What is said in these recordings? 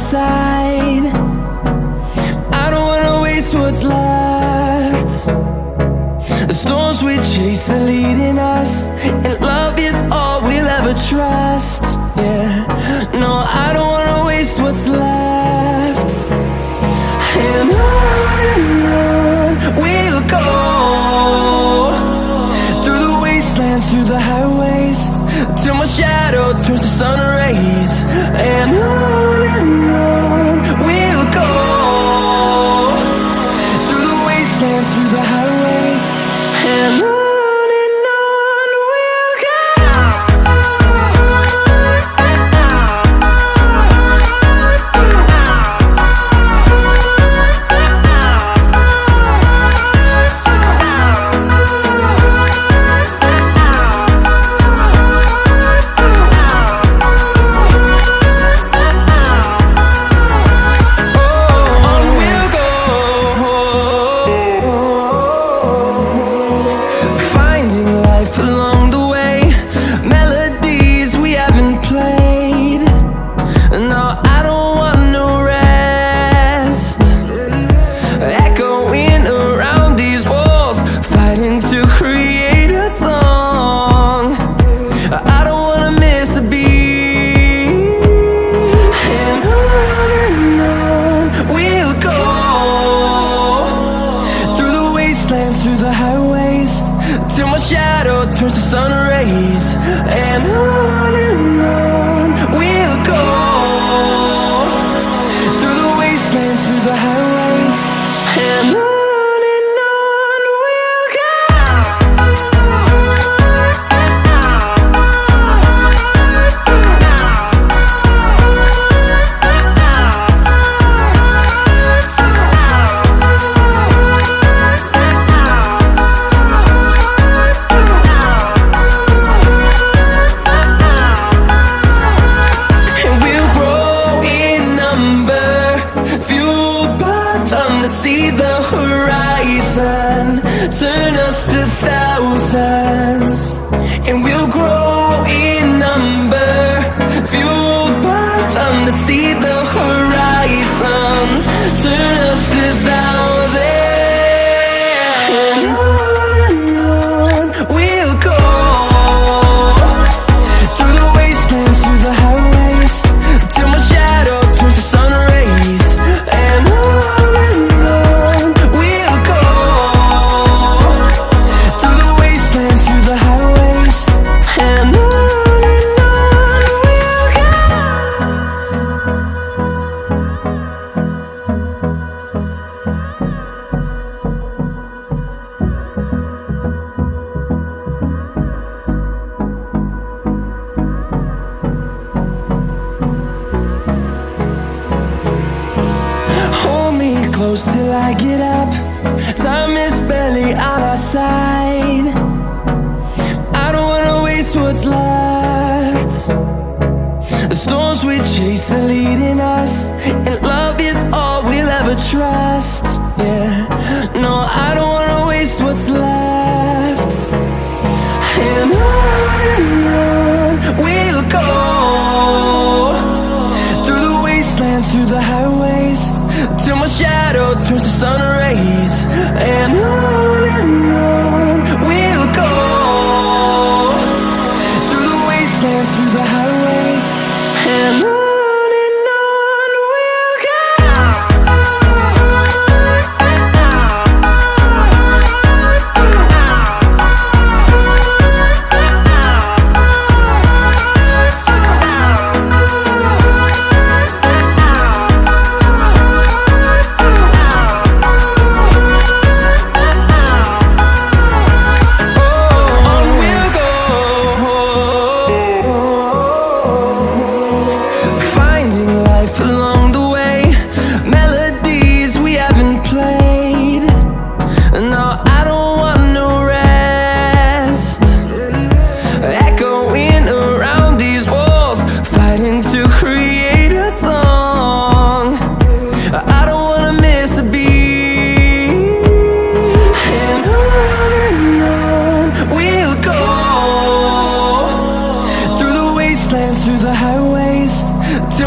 side. I don't wanna waste what's left. The storms we chase are leading us, and love is all we'll ever trust. Yeah, no, I don't wanna waste what's left. And on we'll go, through the wastelands, through the highways, till my shadow turns to sun rays. And on we'll go, through the wastelands, through the highways, and on we'll go. Through the highways, till my shadow turns to sun rays. And on we'll go, through the wastelands, through the highways, and on we'll go. See the horizon turn us to thousands, and we'll grow in number, fueled by them. To see the horizon turn us to thousands, and on we'll go, through the wastelands, through the highways, till my shadow turns to sun rays. And close till I get up. Time is barely on our side. I don't wanna waste what's left. The storms we chase are leading us, and love is all we'll ever trust. Yeah, no, I don't wanna waste what's left. And on we'll go, through the wastelands, through the highways, till my shadow turns to sun rays. And on we'll go, through the wastelands, through the highways, and on we'll go.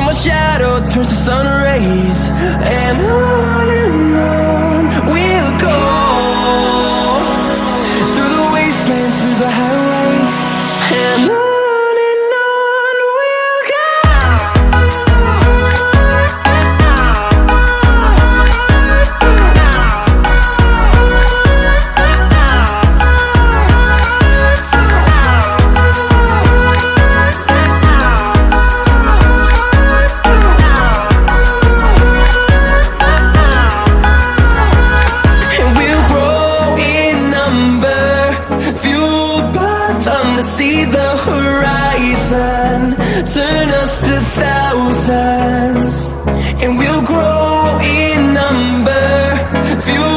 my shadow turns to sun rays, and on we'll go, through the wastelands, through the highways, and on we'll go. See the horizon, turn us to thousands, and we'll grow in number, fuel